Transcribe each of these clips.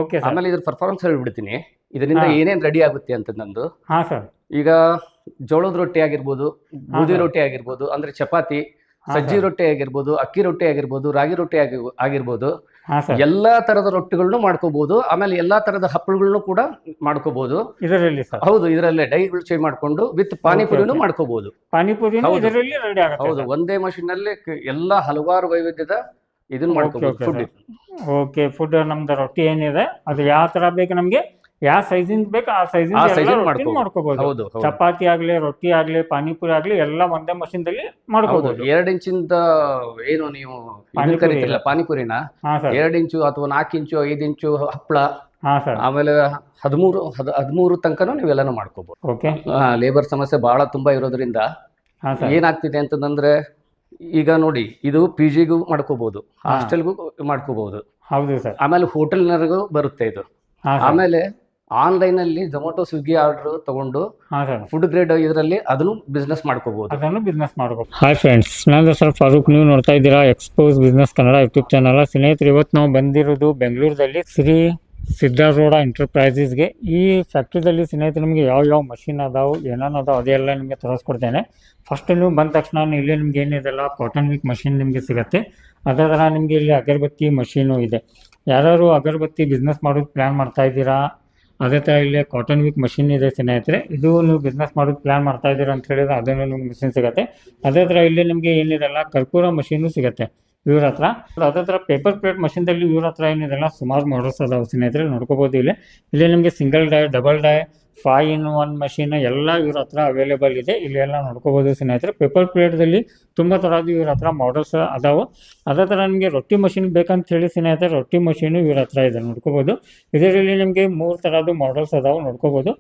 Okay sir. ಆಮೇಲೆ ಇದ್ರ performance ಹೇಳ್ಬಿಡ್ತೀನಿ, ಇದರಿಂದ ಏನೇನ್ ರೆಡಿ ಆಗುತ್ತೆ ಅಂತ ನಂದು. ಹಾ ಸರ್. ಈಗ ಜೋಳದ ರೊಟ್ಟಿ ಆಗಿರ್ಬೋದು, ಗೋಧಿ ರೊಟ್ಟಿ ಆಗಿರ್ಬೋದು, ಅಂದ್ರೆ ಚಪಾತಿ, ಸಜ್ಜಿ ರೊಟ್ಟಿ ಆಗಿರ್ಬೋದು, ಅಕ್ಕಿ ರೊಟ್ಟಿ ಆಗಿರ್ಬೋದು, ರಾಗಿ ರೊಟ್ಟಿ ಆಗಿರ್ಬೋದು, ಎಲ್ಲಾ ತರದ ರೊಟ್ಟಿಗಳನ್ನು ಮಾಡ್ಕೋಬಹುದು. ಆಮೇಲೆ ಎಲ್ಲಾ ತರದ ಹಪ್ಪಳಗಳನ್ನು ಕೂಡ ಮಾಡ್ಕೋಬಹುದು ಇದರಲ್ಲಿ ಸರ್. ಹೌದು, ಇದರಲ್ಲೇ ಡೈಗಳು ಚೇಂಜ್ ಮಾಡ್ಕೊಂಡು ವಿತ್ ಪಾನಿಪುರಿನೂ ಮಾಡ್ಕೋಬಹುದು. ಪಾನಿಪುರಿ ಇದರಲ್ಲಿ ರೆಡಿ ಆಗುತ್ತೆ. ಹೌದು, ಒಂದೇ ಮಷೀನ್ ನಲ್ಲಿ ಎಲ್ಲಾ ಹಲವಾರು ವೈವಿಧ್ಯದ ಇದನ್ನ ಮಾಡ್ಕೋಬಹುದು ಫುಡ್. ಓಕೆ, ಫುಡ್ ನಮ್ದು ರೊಟ್ಟಿ ಏನಿದೆ ಅದು ಯಾವ ತರ ಬೇಕು ನಮ್ಗೆ, ಯಾವ ಸೈಜಿಂದ ಬೇಕು ಆ ಸೈಜಿಂದ ಮಾಡ್ಕೋಬಹುದು. ಚಪಾತಿ ಆಗ್ಲಿ, ರೊಟ್ಟಿ ಆಗ್ಲಿ, ಪಾನಿಪುರಿ ಆಗ್ಲಿ ಎಲ್ಲ ಒಂದೇ ಮಷೀನ್ ದಲ್ಲಿ ಮಾಡ್ಕೋಬಹುದು. 2 ಇಂಚಿಂದ ಏನು ನೀವು ಕರಿತಿರಲ್ಲ ಪಾನಿಪುರಿನ, 2 ಇಂಚು ಅಥವಾ 4 ಇಂಚು 5 ಇಂಚು ಹಪ್ಪಳ, ಆಮೇಲೆ 13 ತನಕನೂ ನೀವೆಲ್ಲಾನು ಮಾಡ್ಕೋಬಹುದು. ಓಕೆ. ಲೇಬರ್ ಸಮಸ್ಯೆ ಬಹಳ ತುಂಬಾ ಇರೋದ್ರಿಂದ ಏನಾಗ್ತಿದೆ ಅಂತಂದ್ರೆ, ಈಗ ನೋಡಿ ಇದು PGಗೂ ಮಾಡ್ಕೋಬಹುದು, ಹಾಸ್ಟೆಲ್ಗೂ ಮಾಡ್ಕೋಬಹುದು. ಹೌದು ಸರ್. ಆಮೇಲೆ ಹೋಟೆಲ್ನರಿಗೂ ಬರುತ್ತೆ ಇದು. ಆಮೇಲೆ ಆನ್ಲೈನ್ ಅಲ್ಲಿ ಝೊಮ್ಯಾಟೊ, ಸ್ವಿಗ್ಗಿ ಆರ್ಡರ್ ತಗೊಂಡು ಫುಡ್ ಗ್ರೇಡ್ ಇದರಲ್ಲಿ ಅದನ್ನು ಬಿಸ್ನೆಸ್ ಮಾಡ್ಕೋಬಹುದು. ಹಾಯ್ ಫ್ರೆಂಡ್ಸ್, ನಾನು ಸರ್ ಫಾರೂಕ್. ನೀವು ನೋಡ್ತಾ ಇದ್ದೀರಾ expose business Kannada YouTube channel. ಸ್ನೇಹಿತರೆ, ಇವತ್ತು ನಾವು ಬಂದಿರೋದು ಬೆಂಗಳೂರಲ್ಲಿ ಶ್ರೀ ಸಿದ್ಧಾರೂಢ ಎಂಟರ್ಪ್ರೈಸಸ್ಗೆ. ಈ ಫ್ಯಾಕ್ಟ್ರಿದಲ್ಲಿ ಸ್ನೇಹಿತರೆ ನಿಮಗೆ ಯಾವ ಮಷಿನ್ ಅದಾವೆ, ಏನೇನು ಅದಾವೆ ಅದೆಲ್ಲ ನಿಮಗೆ ತೋರಿಸ್ಕೊಡ್ತೇನೆ. ಫಸ್ಟ್ ನೀವು ಬಂದ ತಕ್ಷಣ ಇಲ್ಲಿ ನಿಮ್ಗೆ ಏನಿದೆಲ್ಲ ಕಾಟನ್ ವಿಕ್ ಮಷಿನ್ ನಿಮಗೆ ಸಿಗುತ್ತೆ. ಅದೇ ಥರ ನಿಮಗೆ ಇಲ್ಲಿ ಅಗರಬತ್ತಿ ಮಷೀನು ಇದೆ. ಯಾರು ಅಗರಬತ್ತಿ ಬಿಸ್ನೆಸ್ ಮಾಡೋದು ಪ್ಲ್ಯಾನ್ ಮಾಡ್ತಾ ಇದ್ದೀರಾ, ಅದೇ ಥರ ಇಲ್ಲಿ ಕಾಟನ್ ವಿಕ್ ಮಷಿನ್ ಇದೆ ಸ್ನೇಹಿತರೆ. ಇದು ನೀವು ಬಿಸ್ನೆಸ್ ಮಾಡೋದು ಪ್ಲ್ಯಾನ್ ಮಾಡ್ತಾ ಇದ್ದೀರಾ ಅಂತ ಹೇಳಿದ್ರೆ ಅದನ್ನು ನಿಮ್ಗೆ ಮಷಿನ್ ಸಿಗುತ್ತೆ. ಅದೇ ಥರ ಇಲ್ಲಿ ನಿಮಗೆ ಏನಿದೆಲ್ಲ ಕರ್ಪೂರ ಮಷೀನು ಸಿಗುತ್ತೆ ಇವ್ರ ಹತ್ರ. ಅದೇ ಥರ ಪೇಪರ್ ಪ್ಲೇಟ್ ಮಷಿನ್ದಲ್ಲಿ ಇವ್ರ ಹತ್ರ ಏನಿದೆಲ್ಲ ಸುಮಾರು ಮಾಡಲ್ಸ್ ಅದಾವೆ ಸ್ನೇಹಿತರೆ, ನೋಡ್ಕೋಬೋದು. ಇಲ್ಲಿ ನಿಮಗೆ single die, double die, 5-in-1 machine ಎಲ್ಲ ಇವ್ರ ಹತ್ರ ಅವೈಲೇಬಲ್ ಇದೆ. ಇಲ್ಲೆಲ್ಲ ನೋಡ್ಕೋಬೋದು ಸ್ನೇಹಿತರೆ. ಪೇಪರ್ ಪ್ಲೇಟ್ದಲ್ಲಿ ತುಂಬ ಥರದ್ದು ಇವ್ರ ಹತ್ರ ಮಾಡಲ್ಸ್ ಅದಾವೆ. ಅದೇ ಥರ ನಿಮಗೆ ರೊಟ್ಟಿ ಮಷಿನ್ ಬೇಕಂತ ಹೇಳಿ ಸ್ನೇಹಿತರೆ, ರೊಟ್ಟಿ ಮಷೀನು ಇವ್ರ ಹತ್ರ ಇದೆ, ನೋಡ್ಕೋಬೋದು. ಇದರಲ್ಲಿ ನಿಮಗೆ 3 ಥರದ್ದು ಮಾಡಲ್ಸ್ ಅದಾವೆ, ನೋಡ್ಕೋಬೋದು.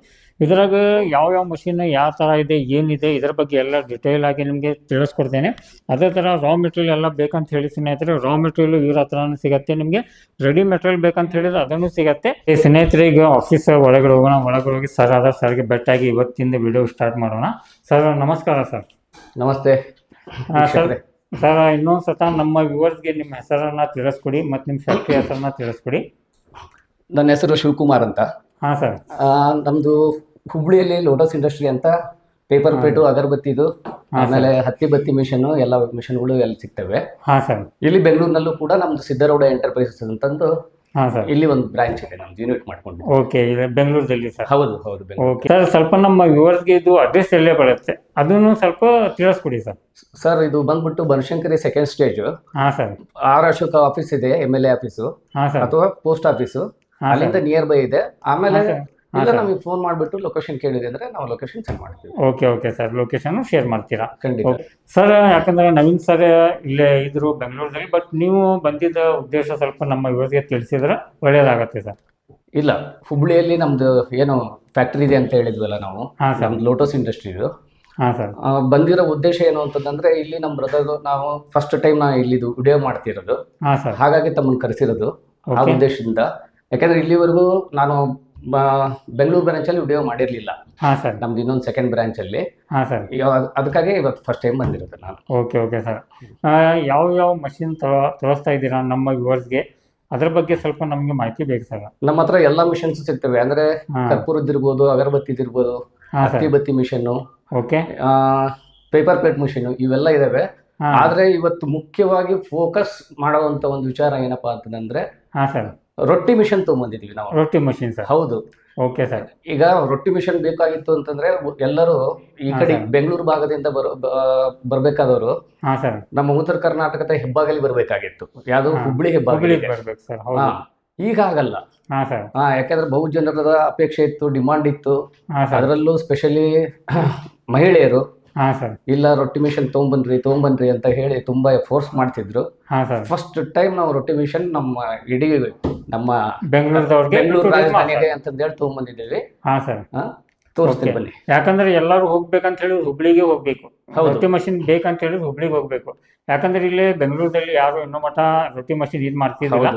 ಇದ್ರಾಗ ಯಾವ ಮಷೀನ್ ಯಾವ ಥರ ಇದೆ, ಏನಿದೆ, ಇದ್ರ ಬಗ್ಗೆ ಎಲ್ಲ ಡಿಟೇಲ್ ಆಗಿ ನಿಮಗೆ ತಿಳಿಸ್ಕೊಡ್ತೇನೆ. ಅದೇ ಥರ ರಾ ಮೆಟೀರಿಯಲ್ ಎಲ್ಲ ಬೇಕಂತ ಹೇಳಿ ಸ್ನೇಹಿತರೆ, ರಾ ಮೆಟೀರಿಯಲ್ ಇವ್ರ ಹತ್ರನೂ ಸಿಗುತ್ತೆ. ನಿಮಗೆ ರೆಡಿ ಮೆಟೀರಿಯಲ್ ಬೇಕಂತ ಹೇಳಿದ್ರೆ ಅದನ್ನು ಸಿಗುತ್ತೆ. ಸ್ನೇಹಿತರೆ, ಈಗ ಆಫೀಸ್ ಒಳಗಡೆ ಹೋಗೋಣ. ಒಳಗಡೆ ಹೋಗಿ ಸರ್ ಆದ ಸರ್ಗೆ ಬೆಟ್ಟಾಗಿ ಇವತ್ತಿಂದ ವಿಡಿಯೋ ಸ್ಟಾರ್ಟ್ ಮಾಡೋಣ. ಸರ್ ನಮಸ್ಕಾರ. ಸರ್ ನಮಸ್ತೆ. ಸರ್ ಇನ್ನೊಂದು ಸತ ನಮ್ಮ ವ್ಯೂವರ್ಸ್ಗೆ ನಿಮ್ಮ ಹೆಸರನ್ನ ತಿಳಿಸ್ಕೊಡಿ ಮತ್ತು ನಿಮ್ಮ ಫ್ಯಾಕ್ಟ್ರಿ ಹೆಸರನ್ನ ತಿಳಿಸ್ಕೊಡಿ. ನನ್ನ ಹೆಸರು ಶಿವಕುಮಾರ್ ಅಂತ. ಹಾಂ ಸರ್. ನಮ್ಮದು ಹುಬ್ಳಿಯಲ್ಲಿ ಲೋಟಸ್ ಇಂಡಸ್ಟ್ರಿ ಅಂತ ಪೇಪರ್ ಪ್ಲೇಟು, ಅಗರಬತ್ತಿದು, ಆಮೇಲೆ ಹತ್ತಿ ಬತ್ತಿ ಮಿಷನ್ ಎಲ್ಲ ಮಿಷನ್ಗಳು ಎಲ್ಲ ಸಿಗ್ತವೆ. ಹಾಂ ಸರ್. ಇಲ್ಲಿ ಬೆಂಗಳೂರಿನಲ್ಲೂ ಕೂಡ ನಮ್ದು ಸಿದ್ಧಾರೂಢ ಎಂಟರ್ಪ್ರೈಸಸ್ ಅಂತಂದು ಇಲ್ಲಿ ಒಂದು ಬ್ರಾಂಚ್ ಇದೆ, ನಮ್ದು ಯೂನಿಟ್ ಮಾಡ್ಕೊಂಡು. ಓಕೆ, ಬೆಂಗಳೂರಲ್ಲಿ ಸರ್? ಹೌದು. ಓಕೆ ಸರ್, ಸ್ವಲ್ಪ ನಮ್ಮ ವ್ಯೂವರ್ಸ್ಗೆ ಇದು ಅಡ್ರೆಸ್ ಎಲ್ಲೇ ಬರುತ್ತೆ ಅದನ್ನು ಸ್ವಲ್ಪ ತಿಳಿಸ್ಕೊಡಿ ಸರ್. ಸರ್, ಇದು ಬಂದ್ಬಿಟ್ಟು ಬನಶಂಕರಿ 2nd ಸ್ಟೇಜ್. ಹಾಂ ಸರ್. ಆರ್ ಅಶೋಕ ಆಫೀಸ್ ಇದೆ, MLA ಆಫೀಸು ಅಥವಾ ಪೋಸ್ಟ್ ಆಫೀಸು, ಅಲ್ಲಿಂದ ನಿಯರ್ ಬೈ ಇದೆ. ಆಮೇಲೆ ಇಲ್ಲ ನಮಗೆ ಫೋನ್ ಮಾಡಿಬಿಟ್ಟು ಲೊಕೇಶನ್ ಕೇಳಿದೆ ಅಂದ್ರೆ ನಾವು ಲೊಕೇಶನ್ ಸೆಂಡ್ ಮಾಡ್ತೀವಿ. ಓಕೆ ಸರ್, ಲೊಕೇಶನ್ ಶೇರ್ ಮಾಡ್ತೀರಾ? ಖಂಡಿತ ಸರ್. ಯಾಕಂದ್ರೆ ನವೀನ್ ಸರ್ ಇಲ್ಲೇ ಇದ್ರು ಬೆಂಗಳೂರಲ್ಲಿ, ಬಟ್ ನೀವು ಬಂದಿದ್ದ ಉದ್ದೇಶ ಸ್ವಲ್ಪ ನಮ್ಮ ವ್ಯೂವರ್ಸ್ಗೆ ತಿಳಿಸಿದ್ರೆ ಒಳ್ಳೇದಾಗತ್ತೆ ಸರ್. ಇಲ್ಲ, ಹುಬ್ಳಿಯಲ್ಲಿ ನಮ್ದು ಏನು ಫ್ಯಾಕ್ಟ್ರಿ ಇದೆ ಅಂತ ಹೇಳಿದ್ವಲ್ಲ ನಾವು, ನಮ್ದು ಲೋಟಸ್ ಇಂಡಸ್ಟ್ರಿದು. ಹಾಂ ಸರ್. ಬಂದಿರೋ ಉದ್ದೇಶ ಏನು ಅಂತಂದ್ರೆ, ಇಲ್ಲಿ ನಮ್ಮ ಬ್ರದರ್ ನಾವು ಫಸ್ಟ್ ಟೈಮ್ ಇಲ್ಲಿದು ವಿಡಿಯೋ ಮಾಡ್ತಿರೋದು, ಹಾಗಾಗಿ ತಮ್ಮನ್ನು ಕರೆಸಿರೋದು ಆ ಉದ್ದೇಶದಿಂದ. ಯಾಕಂದ್ರೆ ಇಲ್ಲಿವರೆಗೂ ನಾನು ಬೆಂಗಳೂರು ಬ್ರಾಂಚ್ ಅಲ್ಲಿ ವಿಡಿಯೋ ಮಾಡಿರ್ಲಿಲ್ಲ. ನಮ್ದು ಇನ್ನೊಂದು 2nd ಬ್ರಾಂಚ್ ಅಲ್ಲಿ. ಅದಕ್ಕಾಗಿ ಇವತ್ತು ಫಸ್ಟ್ ಟೈಮ್ ಬಂದಿರೋದು ನಾನು. Okay sir. ಯಾವ ಮಷಿನ್ ತೋರಿಸ್ತಾ ಇದ್ದೀರಾ ನಮ್ಮ ವ್ಯೂವರ್ಸ್ಗೆ, ಅದ್ರ ಬಗ್ಗೆ ಸ್ವಲ್ಪ ನಮ್ಗೆ ಮಾಹಿತಿ ಬೇಕು ಸರ್. ನಮ್ಮ ಹತ್ರ ಎಲ್ಲಾ ಮಿಷನ್ಸ್ ಸಿಗ್ತವೆ. ಅಂದ್ರೆ ಕರ್ಪೂರದಿರ್ಬೋದು, ಅಗರಬತ್ತಿದಿರ್ಬೋದು, ಹತ್ತಿ ಬತ್ತಿ ಮಿಷನ್, ಪೇಪರ್ ಪ್ಲೇಟ್ ಮಿಷನ್, ಇವೆಲ್ಲ ಇದಾವೆ. ಆದ್ರೆ ಇವತ್ತು ಮುಖ್ಯವಾಗಿ ಫೋಕಸ್ ಮಾಡುವಂತ ಒಂದು ವಿಚಾರ ಏನಪ್ಪಾ ಅಂತಂದ್ರೆ, ರೊಟ್ಟಿ ಮಿಷನ್ ತಗೊಂಡ್ಬಂದಿದೀವಿ ನಾವು. ರೊಟ್ಟಿ ಮಿಷನ್ ಸರ್? ಹೌದು. Okay sir. ಈಗ ರೊಟ್ಟಿ ಮಿಷನ್ ಬೇಕಾಗಿತ್ತು ಅಂತಂದ್ರೆ ಎಲ್ಲರೂ ಈ ಕಡೆ ಬೆಂಗಳೂರು ಭಾಗದಿಂದ ಬರ್ಬೇಕಾದವರು ನಮ್ಮ ಉತ್ತರ ಕರ್ನಾಟಕದ ಹೆಬ್ಬಾಗಲಿ ಬರ್ಬೇಕಾಗಿತ್ತು. ಯಾವ್ದು? ಹುಬ್ಳಿ ಹೆಬ್ಬಾಗಲಿ ಬರ್ಬೇಕು ಸರ್. ಈಗ ಆಗಲ್ಲ. ಯಾಕಂದ್ರೆ ಬಹು ಜನರದ ಅಪೇಕ್ಷೆ ಇತ್ತು, ಡಿಮಾಂಡ್ ಇತ್ತು. ಅದರಲ್ಲೂ ಸ್ಪೆಷಲಿ ಮಹಿಳೆಯರು ಇಲ್ಲ ರೊಟ್ಟಿ ಮಿಷನ್ ತಗೊಂಬನ್ರಿ ಅಂತ ಹೇಳಿ ತುಂಬಾ ಫೋರ್ಸ್ ಮಾಡ್ತಿದ್ರು. ಫಸ್ಟ್ ಟೈಮ್ ನಾವು ರೊಟ್ಟಿ ಮಿಷನ್ ಇಡೀ ನಮ್ಮ ಬೆಂಗಳೂರು ರಾಜಧಾನಿಗೆ ಅಂತಂದೇಳಿ ತಗೊಂಡ್ಬಂದಿದ್ದೀವಿ. ತೋರಿಸ್ತೀನಿ ಬನ್ನಿ. ಯಾಕಂದ್ರೆ ಎಲ್ಲರೂ ಹೋಗ್ಬೇಕಂತ ಹೇಳಿ ಹುಬ್ಳಿಗೆ ಹೋಗ್ಬೇಕು. ರೊಟ್ಟಿ ಮಷಿನ್ ಬೇಕಂತ ಹೇಳಿದ್ರೆ ಹುಬ್ಳಿಗೆ ಹೋಗ್ಬೇಕು. ಯಾಕಂದ್ರೆ ಇಲ್ಲಿ ಬೆಂಗಳೂರಲ್ಲಿ ಯಾರು ಇನ್ನೂ ಮಠ ರೊಟ್ಟಿ ಮಷಿನ್ ಇದು ಮಾಡ್ತಿದ್ದಿಲ್ಲ.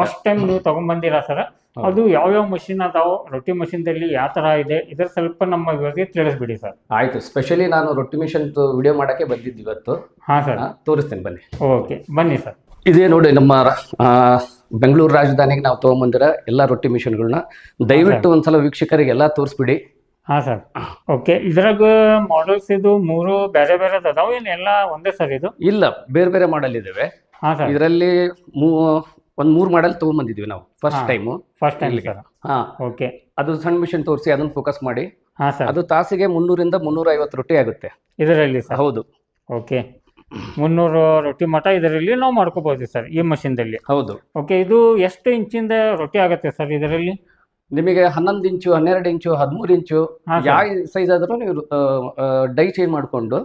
ಫಸ್ಟ್ ಟೈಮ್ ನೀವು ತಗೊಂಡ್ಬಂದಿರಾ ಸರ್. ಅದು ಯಾವ ಮಷಿನ್ ಅದಾವ, ರೊಟ್ಟಿ ಮಷಿನ್ದಲ್ಲಿ ಯಾವ ತರ ಇದೆ, ಇದ್ರ ಸ್ವಲ್ಪ ನಮ್ಮ ಇವಾಗ ತಿಳಿಸ್ಬಿಡಿ ಸರ್. ಆಯ್ತು. ಸ್ಪೆಷಲಿ ನಾನು ರೊಟ್ಟಿ ಮಿಷನ್ ವಿಡಿಯೋ ಮಾಡಕ್ಕೆ ಬಂದಿದ್ದು ಇವತ್ತು. ಸರ್. ತೋರಿಸ್ತೇನೆ ಬನ್ನಿ. ಓಕೆ, ಬನ್ನಿ ಸರ್. ಇದೇ ನೋಡಿ ನಮ್ಮ ಬೆಂಗಳೂರು ರಾಜಧಾನಿಗೆ ನಾವು ತೊಗೊಂಬಂದಿರೋ ಎಲ್ಲ ರೊಟ್ಟಿ ಮಿಷನ್ಗಳನ್ನ ದಯವಿಟ್ಟು ಒಂದ್ಸಲ ವೀಕ್ಷಕರಿಗೆ ಎಲ್ಲ ತೋರಿಸ್ಬಿಡಿ. ಹಾಂ ಸರ್. ಓಕೆ, ಇದ್ರಾಗ ಮಾಡಲ್ಸ್ ಇದು 3 ಬೇರೆ ಬೇರೆ ಅದಾವ, ಏನು ಎಲ್ಲ ಒಂದೇ ಸರ್ ಇದು? ಇಲ್ಲ, ಬೇರೆ ಬೇರೆ ಮಾಡಲ್ ಇದಾವೆ. ಹಾಂ ಸರ್. ಇದರಲ್ಲಿ ಒಂದು 3 ಮಾಡಲ್ ತೊಗೊಂಬಂದಿದ್ವಿ ನಾವು ಫಸ್ಟ್ ಟೈಮ್ ಸರ್. ಹಾಂ, ಓಕೆ. ಅದು ಸಣ್ಣ ಮಿಷನ್ ತೋರಿಸಿ ಅದನ್ನ ಫೋಕಸ್ ಮಾಡಿ. ಹಾಂ ಸರ್. ಅದು ತಾಸಿಗೆ 300ರಿಂದ 350 ರೊಟ್ಟಿ ಆಗುತ್ತೆ ಇದರಲ್ಲಿ ಸರ್? ಹೌದು. ಓಕೆ, 300 ರೊಟ್ಟಿ ಮಟ ಇದರಲ್ಲಿ ನಾವು ಮಾಡ್ಕೋಬಹುದು ಸರ್ ಈ ಮಷಿನ್ದಲ್ಲಿ? ಹೌದು. ಓಕೆ, ಇದು ಎಷ್ಟು ಇಂಚಿಂದ ರೊಟ್ಟಿ ಆಗುತ್ತೆ ಸರ್ ಇದರಲ್ಲಿ? ನಿಮಗೆ 11 ಇಂಚು, 12 ಇಂಚು, 13 ಇಂಚು ಯಾವ ಸೈಜ್ ಆದ್ರೂ ನೀವು ಡೈ ಚೇಂಜ್ ಮಾಡ್ಕೊಂಡು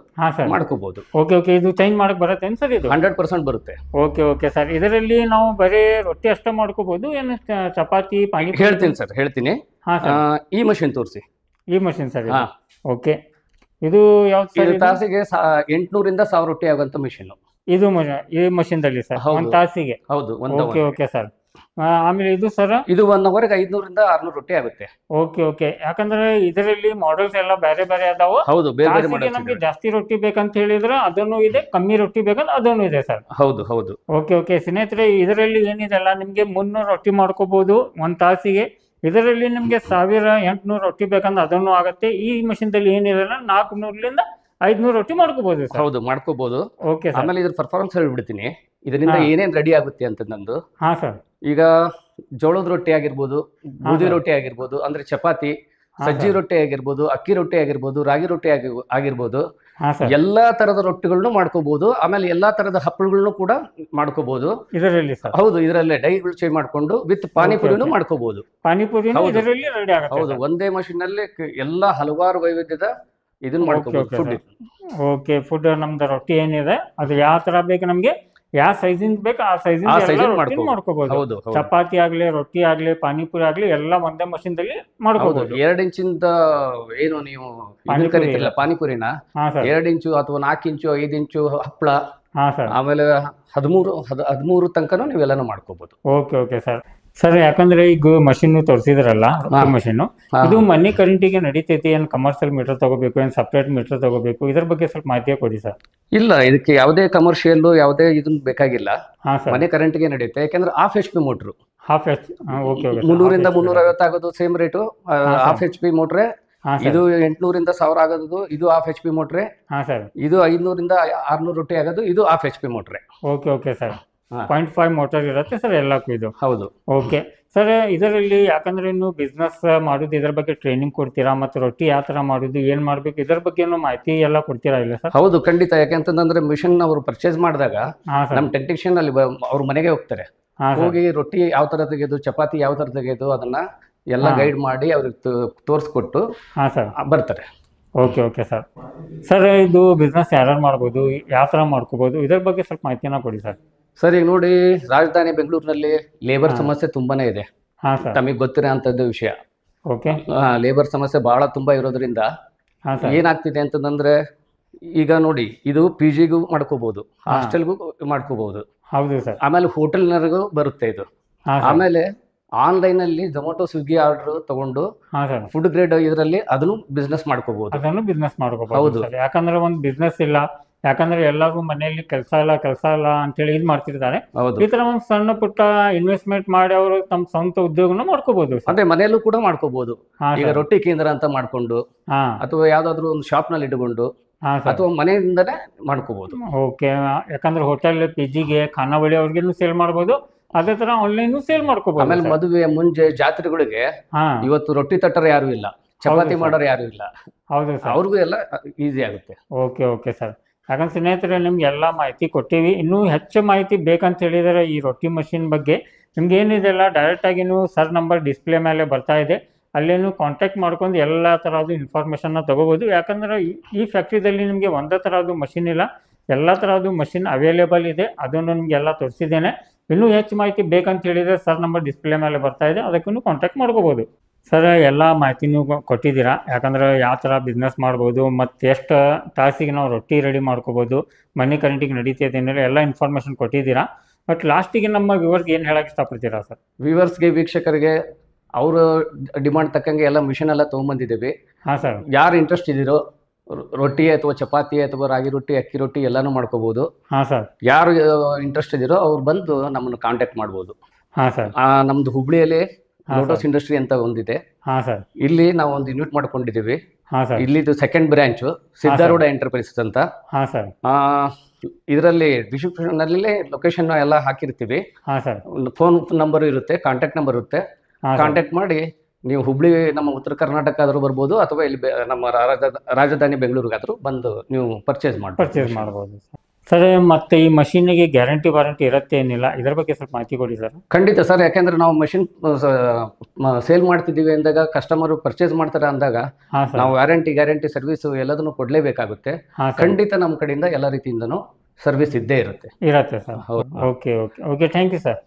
ಮಾಡ್ಕೋಬಹುದು. ಓಕೆ ಓಕೆ, ಇದು ಚೇಂಜ್ ಮಾಡಕ್ ಬರುತ್ತೆ ಸರ್? ಇದು 100% ಬರುತ್ತೆ. Okay okay sir. ಇದರಲ್ಲಿ ನಾವು ಬರೀ ರೊಟ್ಟಿ ಅಷ್ಟೇ ಮಾಡ್ಕೋಬಹುದು, ಏನು ಚಪಾತಿ ಪಾನಿ? ಹೇಳ್ತೀನಿ ಸರ್, ಹೇಳ್ತೀನಿ. ಈ ಮಷಿನ್ ತೋರಿಸಿ. ಈ ಮಷಿನ್ ಸರ್? ಓಕೆ, ಇದು ಯಾವ್ದು? ತಾಸಿಗೆ 800ರಿಂದ 1000 ರೊಟ್ಟಿ ಆಗುವಂತ ಮಿಷಿನ್ ಇದು. ಈ ಮಷಿನ್ದಲ್ಲಿ ಸರ್ ಒಂದು ತಾಸಿಗೆ? ಹೌದು. Okay okay sir. ಆಮೇಲೆ ಇದು ಸರ್? ಇದು 1 ಅವರ್ಗೆ 500ರಿಂದ 600 ರೊಟ್ಟಿ ಆಗುತ್ತೆ. ಓಕೆ ಓಕೆ, ಯಾಕಂದ್ರೆ ಇದರಲ್ಲಿ ಮಾಡೆಲ್ಸ್ ಎಲ್ಲ ಬೇರೆ ಬೇರೆ ಅದಾವ. ಹೌದು, ಬೇರೆ ಬೇರೆ. ನಮ್ಗೆ ಜಾಸ್ತಿ ರೊಟ್ಟಿ ಬೇಕಂತ ಹೇಳಿದ್ರೆ ಅದನ್ನು ಇದೆ, ಕಮ್ಮಿ ರೊಟ್ಟಿ ಬೇಕಂದ್ರೆ ಅದನ್ನು ಇದೆ ಸರ್? ಹೌದು ಹೌದು. ಓಕೆ ಓಕೆ ಸ್ನೇಹಿತರೆ, ಇದರಲ್ಲಿ ಏನಿದೆ ಅಲ್ಲ, ನಿಮ್ಗೆ 300 ರೊಟ್ಟಿ ಮಾಡ್ಕೋಬಹುದು ಒಂದ್ ತಾಸಿಗೆ. ಇದರಲ್ಲಿ ನಿಮ್ಗೆ 1800 ರೊಟ್ಟಿ ಬೇಕಂದ್ರೆ ಅದನ್ನು ಆಗುತ್ತೆ. ಈ ಮಷಿನ್ದಲ್ಲಿ ಏನಿರಲ್ಲ, 400ರಿಂದ 500 ರೊಟ್ಟಿ ಮಾಡ್ಕೋಬಹುದು ಸರ್? ಹೌದು, ಮಾಡ್ಕೋಬಹುದು. ಓಕೆ. ಆಮೇಲೆ ಇದ್ರ ಪರ್ಫಾರ್ಮೆನ್ಸ್ ಹೇಳ್ಬಿಡ್ತೀನಿ, ಇದರಿಂದ ಏನೇನ್ ರೆಡಿ ಆಗುತ್ತೆ ಅಂತ ನಂದು. ಹಾ ಸರ್. ಈಗ ಜೋಳದ ರೊಟ್ಟಿ ಆಗಿರ್ಬೋದು, ಗೋಧಿ ರೊಟ್ಟಿ ಆಗಿರ್ಬೋದು, ಅಂದ್ರೆ ಚಪಾತಿ, ಸಜ್ಜಿ ರೊಟ್ಟಿ ಆಗಿರ್ಬೋದು, ಅಕ್ಕಿ ರೊಟ್ಟಿ ಆಗಿರ್ಬೋದು, ರಾಗಿ ರೊಟ್ಟಿ ಆಗಿರ್ಬೋದು, ಎಲ್ಲಾ ತರದ ರೊಟ್ಟಿಗಳನ್ನು ಮಾಡ್ಕೋಬಹುದು. ಆಮೇಲೆ ಎಲ್ಲಾ ತರದ ಹಪ್ಪಳಗಳನ್ನು ಕೂಡ ಮಾಡ್ಕೋಬಹುದು ಇದರಲ್ಲಿ ಸರ್? ಹೌದು, ಇದರಲ್ಲೇ ಡೈಗಳು ಚೇಂಜ್ ಮಾಡ್ಕೊಂಡು ವಿತ್ ಪಾನಿಪುರಿನೂ ಮಾಡ್ಕೋಬಹುದು. ಪಾನಿಪುರಿ ಇದರಲ್ಲಿ ರೆಡಿ ಆಗುತ್ತೆ? ಹೌದು, ಒಂದೇ ಮಷಿನ್ ನಲ್ಲಿ ಎಲ್ಲಾ ಹಲವಾರು ವೈವಿಧ್ಯದ ಇದನ್ನ ಮಾಡ್ಕೋಬಹುದು. ಫುಡ್. ಓಕೆ, ಫುಡ್ ನಮ್ದು ರೊಟ್ಟಿ ಏನಿದೆ ಅದು ಯಾವ ತರ ಬೇಕು, ನಮ್ಗೆ ಯಾವ ಸೈಜಿಂದ ಬೇಕು ಆ ಸೈಜಿಂದ ಮಾಡ್ಕೋಬಹುದು. ಚಪಾತಿ ಆಗ್ಲಿ, ರೊಟ್ಟಿ ಆಗ್ಲಿ, ಪಾನಿಪುರಿ ಆಗ್ಲಿ ಎಲ್ಲ ಒಂದೇ ಮಷಿನ್ ದಲ್ಲಿ ಮಾಡ್ಕೋಬಹುದು. 2 ಇಂಚಿಂದ ಏನು ನೀವು ಕರೀತಿರಲ್ಲ ಪಾನಿಪುರಿನ, 2 ಇಂಚು ಅಥವಾ 4 ಇಂಚು, 5 ಇಂಚು ಹಪ್ಪಳ, ಆಮೇಲೆ 13 ತನಕನೂ ನೀವೆಲ್ಲಾನು ಮಾಡ್ಕೋಬಹುದು. Okay okay sir. ಸರ್, ಯಾಕಂದ್ರೆ ಈಗ ಮಷಿನ್ ತೋರಿಸಿದ್ರಲ್ಲ, ಮಷಿನ್ ಇದು ಮನಿ ಕರೆಂಟಿಗೆ ನಡೀತೈತಿ, ಏನ್ ಕಮರ್ಷಿಯಲ್ ಮೀಟರ್ ತಗೋಬೇಕು, ಏನ್ ಸಪ್ರೇಟ್ ಮೀಟರ್ ತಗೋಬೇಕು? ಇದ್ರ ಬಗ್ಗೆ ಸ್ವಲ್ಪ ಮಾಹಿತಿ ಕೊಡಿ ಸರ್. ಇಲ್ಲ, ಇದಕ್ಕೆ ಯಾವುದೇ ಕಮರ್ಷಿಯಲ್ ಯಾವುದೇ ಇದನ್ನ ಬೇಕಾಗಿಲ್ಲ, ಮನೆ ಕರೆಂಟ್ಗೆ ನಡೆಯುತ್ತೆ. ಯಾಕಂದ್ರೆ half HP motor. Half HP? 300ರಿಂದ 350 ಆಗೋದು ಸೇಮ್ ರೇಟು. Half HP ಮೋಟ್ರೆ. ಇದು 800ರಿಂದ 1000 ಆಗೋದು, ಇದು ಹಾಫ್ HP ಮೋಟ್ರೆ. ಇದು 500ರಿಂದ 600 ರೊಟ್ಟಿ ಆಗೋದು, ಇದು ಹಾಫ್ HP ಮೋಟ್ರೆ. Okay okay sir. 0.5 ಮೋಟರ್ ಇರುತ್ತೆ ಸರ್ ಎಲ್ಲಕ್ಕೂ ಇದು? ಹೌದು. ಓಕೆ ಸರ್, ಇದರಲ್ಲಿ ಯಾಕಂದ್ರೆ ನೀವು ಬಿಸ್ನೆಸ್ ಮಾಡೋದು, ಇದ್ರ ಬಗ್ಗೆ ಟ್ರೈನಿಂಗ್ ಕೊಡ್ತೀರಾ? ಮತ್ತು ರೊಟ್ಟಿ ಯಾವ ತರ ಮಾಡೋದು, ಏನ್ ಮಾಡ್ಬೇಕು, ಇದ್ರ ಬಗ್ಗೆ ಮಾಹಿತಿ ಎಲ್ಲ ಕೊಡ್ತೀರಾ ಇಲ್ಲ ಸರ್? ಹೌದು, ಖಂಡಿತ. ಯಾಕೆಂತಂದ್ರೆ ಮಿಷನ್ ಅವರು ಪರ್ಚೇಸ್ ಮಾಡಿದಾಗ ನಮ್ ಟೆಕ್ನಿಷಿಯನ್ ಅಲ್ಲಿ ಅವ್ರ ಮನೆಗೆ ಹೋಗ್ತಾರೆ. ಹೋಗಿ ರೊಟ್ಟಿ ಯಾವ ತರ ತೆಗೆದು, ಚಪಾತಿ ಯಾವ ತರ ತೆಗೆದು, ಅದನ್ನ ಎಲ್ಲ ಗೈಡ್ ಮಾಡಿ ಅವ್ರಿಗೆ ತೋರಿಸ್ಕೊಟ್ಟು ಬರ್ತಾರೆ. Okay okay sir. ಸರ್, ಇದು ಬಿಸ್ನೆಸ್ ಯಾರು ಮಾಡ್ಬೋದು, ಯಾವ ತರ ಮಾಡ್ಕೋಬಹುದು, ಇದ್ರ ಬಗ್ಗೆ ಸ್ವಲ್ಪ ಮಾಹಿತಿನ ಕೊಡಿ ಸರ್. ಸರ್, ಈಗ ನೋಡಿ, ರಾಜಧಾನಿ ಬೆಂಗಳೂರಿನಲ್ಲಿ ಲೇಬರ್ ಸಮಸ್ಯೆ ತುಂಬಾನೇ ಇದೆ. ತಮಗೆ ಗೊತ್ತಿರೋ ಅಂತದ್ದು ವಿಷಯ. ಲೇಬರ್ ಸಮಸ್ಯೆ ಬಹಳ ತುಂಬಾ ಇರೋದ್ರಿಂದ ಏನಾಗ್ತಿದೆ ಅಂತಂದ್ರೆ, ಈಗ ನೋಡಿ, ಇದು PGಗೂ ಮಾಡ್ಕೋಬಹುದು, ಹಾಸ್ಟೆಲ್ಗೂ ಮಾಡ್ಕೋಬಹುದು. ಹೌದು ಸರ್. ಆಮೇಲೆ ಹೋಟೆಲ್ನರಿಗೂ ಬರುತ್ತೆ ಇದು. ಆಮೇಲೆ ಆನ್ಲೈನ್ ಅಲ್ಲಿ ಝೊಮ್ಯಾಟೊ, ಸ್ವಿಗ್ಗಿ ಆರ್ಡರ್ ತಗೊಂಡು ಫುಡ್ ಗ್ರೇಡ್ ಇದರಲ್ಲಿ ಅದನ್ನು ಬಿಸ್ನೆಸ್ ಮಾಡ್ಕೋಬಹುದು. ಹೌದು, ಯಾಕಂದ್ರೆ ಒಂದು ಬಿಸ್ನೆಸ್ ಇಲ್ಲ, ಯಾಕಂದ್ರೆ ಎಲ್ಲರೂ ಮನೆಯಲ್ಲಿ ಕೆಲಸ ಇಲ್ಲ ಅಂತೇಳಿ ಇದು ಮಾಡ್ತಿರ್ತಾರೆ. ಈ ತರ ಒಂದು ಸಣ್ಣ ಪುಟ್ಟ ಇನ್ವೆಸ್ಟ್ಮೆಂಟ್ ಮಾಡಿ ಅವರು ತಮ್ಮ ಸ್ವಂತ ಉದ್ಯೋಗನ ಮಾಡ್ಕೋಬಹುದು. ಅದೇ ಮನೆಯಲ್ಲೂ ಕೂಡ ಮಾಡ್ಕೋಬಹುದು. ಈಗ ರೊಟ್ಟಿ ಕೇಂದ್ರ ಅಂತ ಮಾಡ್ಕೊಂಡು, ಅಥವಾ ಯಾವ್ದಾದ್ರು ಒಂದು ಶಾಪ್ ನಲ್ಲಿ ಇಟ್ಕೊಂಡು, ಅಥವಾ ಮನೆಯಿಂದನೇ ಮಾಡ್ಕೋಬಹುದು. ಓಕೆ, ಯಾಕಂದ್ರೆ ಹೋಟೆಲ್, PGಗೆ, ಖಾನಾವಳಿ ಅವ್ರಿಗೂ ಸೇಲ್ ಮಾಡಬಹುದು. ಅದೇ ತರ ಆನ್ಲೈನ್ ಸೇಲ್ ಮಾಡ್ಕೋಬಹುದು. ಆಮೇಲೆ ಮದುವೆ, ಮುಂಜೆ, ಜಾತ್ರೆಗಳಿಗೆ ಇವತ್ತು ರೊಟ್ಟಿ ತಟ್ಟರೆ ಯಾರು ಇಲ್ಲ, ಚಪಾತಿ ಮಾಡೋರು ಯಾರು ಇಲ್ಲ. ಹೌದು, ಅವ್ರಿಗೂ ಎಲ್ಲ ಈಸಿ ಆಗುತ್ತೆ. Okay okay sir. ಯಾಕಂದ್ರೆ ಸ್ನೇಹಿತರೆ, ನಿಮ್ಗೆ ಎಲ್ಲ ಮಾಹಿತಿ ಕೊಟ್ಟಿವಿ. ಇನ್ನೂ ಹೆಚ್ಚು ಮಾಹಿತಿ ಬೇಕಂತ ಹೇಳಿದರೆ ಈ ರೊಟ್ಟಿ ಮಷಿನ್ ಬಗ್ಗೆ ನಿಮ್ಗೆ ಏನಿದೆಲ್ಲ ಡೈರೆಕ್ಟ್ ಆಗಿ ನೀವು ಸರ್ ನಂಬರ್ ಡಿಸ್ಪ್ಲೇ ಮೇಲೆ ಬರ್ತಾ ಇದೆ, ಅಲ್ಲೇನು ಕಾಂಟ್ಯಾಕ್ಟ್ ಮಾಡ್ಕೊಂಡು ಎಲ್ಲ ಥರದ್ದು ಇನ್ಫಾರ್ಮೇಷನ್ನ ತೊಗೋಬೋದು. ಯಾಕಂದ್ರೆ ಈ ಫ್ಯಾಕ್ಟ್ರಿದಲ್ಲಿ ನಿಮಗೆ ಒಂದೇ ಥರದ್ದು ಮಷಿನ್ ಇಲ್ಲ, ಎಲ್ಲ ಥರದ್ದು ಮಷಿನ್ ಅವೈಲೇಬಲ್ ಇದೆ. ಅದನ್ನು ನಿಮಗೆಲ್ಲ ತೋರಿಸಿದ್ದೇನೆ. ಇನ್ನೂ ಹೆಚ್ಚು ಮಾಹಿತಿ ಬೇಕಂತ ಹೇಳಿದರೆ ಸರ್ ನಂಬರ್ ಡಿಸ್ಪ್ಲೇ ಮೇಲೆ ಬರ್ತಾ ಇದೆ, ಅದಕ್ಕೂ ಕಾಂಟ್ಯಾಕ್ಟ್ ಮಾಡ್ಕೋಬೋದು. ಸರ್, ಎಲ್ಲ ಮಾಹಿತಿನೂ ಕೊಟ್ಟಿದ್ದೀರಾ. ಯಾಕಂದ್ರೆ ಯಾವ ಥರ ಬಿಸ್ನೆಸ್ ಮಾಡ್ಬೋದು, ಮತ್ತು ಎಷ್ಟು ತಾಸಿಗೆ ನಾವು ರೊಟ್ಟಿ ರೆಡಿ ಮಾಡ್ಕೋಬೋದು, ಮನಿ ಕರೆಂಟಿಗೆ ನಡೀತೈತೆ ಅನ್ನೋ ಎಲ್ಲ ಇನ್ಫಾರ್ಮೇಷನ್ ಕೊಟ್ಟಿದ್ದೀರಾ. ಬಟ್ ಲಾಸ್ಟಿಗೆ ನಮ್ಮ ವ್ಯೂವರ್ಸ್ಗೆ ಏನು ಹೇಳಕ್ಕೆ ಇಷ್ಟಪಡ್ತೀರಾ ಸರ್? ವ್ಯೂವರ್ಸ್ಗೆ, ವೀಕ್ಷಕರಿಗೆ ಅವರು ಡಿಮಾಂಡ್ ತಕ್ಕಂಗೆ ಎಲ್ಲ ಮಿಷನ್ ಎಲ್ಲ ತೊಗೊಂಬಂದಿದ್ದೀವಿ. ಹಾಂ ಸರ್. ಯಾರು ಇಂಟ್ರೆಸ್ಟ್ ಇದ್ದೀರೋ, ರೊಟ್ಟಿ ಅಥವಾ ಚಪಾತಿ ಅಥವಾ ರಾಗಿ ರೊಟ್ಟಿ, ಅಕ್ಕಿ ರೊಟ್ಟಿ ಎಲ್ಲಾನು ಮಾಡ್ಕೋಬಹುದು. ಹಾಂ ಸರ್. ಯಾರು ಇಂಟ್ರೆಸ್ಟ್ ಇದ್ದೀರೋ ಅವ್ರು ಬಂದು ನಮ್ಮನ್ನು ಕಾಂಟ್ಯಾಕ್ಟ್ ಮಾಡ್ಬೋದು. ಹಾಂ ಸರ್. ನಮ್ದು ಹುಬ್ಳಿಯಲ್ಲಿ ಲೋಟಸ್ ಇಂಡಸ್ಟ್ರಿ ಅಂತ ಒಂದಿದೆ. ಹಾಂ ಸರ್. ಇಲ್ಲಿ ನಾವು ಒಂದು ಯೂನಿಟ್ ಮಾಡ್ಕೊಂಡಿದ್ದೀವಿ. ಹಾಂ ಸರ್. ಇಲ್ಲಿದು ಸೆಕೆಂಡ್ ಬ್ರಾಂಚು ಸಿದ್ಧಾರೂಢ ಎಂಟರ್ಪ್ರೈಸಸ್ ಅಂತ. ಹಾಂ ಸರ್. ಇದರಲ್ಲಿ ಡಿಸ್ಕ್ರಿಪ್ಷನ್ ಅಲ್ಲಿ ಲೊಕೇಶನ್ ಎಲ್ಲ ಹಾಕಿರ್ತೀವಿ. ಹಾಂ ಸರ್. ಫೋನ್ ನಂಬರ್ ಇರುತ್ತೆ, ಕಾಂಟ್ಯಾಕ್ಟ್ ನಂಬರ್ ಇರುತ್ತೆ. ಕಾಂಟ್ಯಾಕ್ಟ್ ಮಾಡಿ ನೀವು ಹುಬ್ಳಿ ನಮ್ಮ ಉತ್ತರ ಕರ್ನಾಟಕ ಆದರೂ ಬರ್ಬೋದು, ಅಥವಾ ಇಲ್ಲಿ ನಮ್ಮ ರಾಜಧಾನಿ ಬೆಂಗಳೂರಿಗಾದರೂ ಬಂದು ನೀವು ಪರ್ಚೇಸ್ ಮಾಡ್ಬೋದು ಸರ್. ಮತ್ತೆ ಈ ಮಷೀನಿಗೆ ಗ್ಯಾರಂಟಿ ವಾರಂಟಿ ಇರುತ್ತೆ ಏನಿಲ್ಲ, ಇದರ ಬಗ್ಗೆ ಸ್ವಲ್ಪ ಮಾಹಿತಿ ಕೊಡಿ ಸರ್. ಖಂಡಿತ ಸರ್, ಯಾಕೆಂದ್ರೆ ನಾವು ಮಷಿನ್ ಸೇಲ್ ಮಾಡ್ತಿದ್ದೀವಿ ಅಂದಾಗ ಕಸ್ಟಮರ್ ಪರ್ಚೇಸ್ ಮಾಡ್ತಾರೆ ಅಂದಾಗ ನಾವು ವ್ಯಾರಂಟಿ ಸರ್ವಿಸ್ ಎಲ್ಲದನ್ನು ಕೊಡಲೇಬೇಕಾಗುತ್ತೆ. ಖಂಡಿತ ನಮ್ಮ ಕಡೆಯಿಂದ ಎಲ್ಲ ರೀತಿಯಿಂದನೂ ಸರ್ವಿಸ್ ಇದ್ದೇ ಇರುತ್ತೆ sir. Okay thank you sir.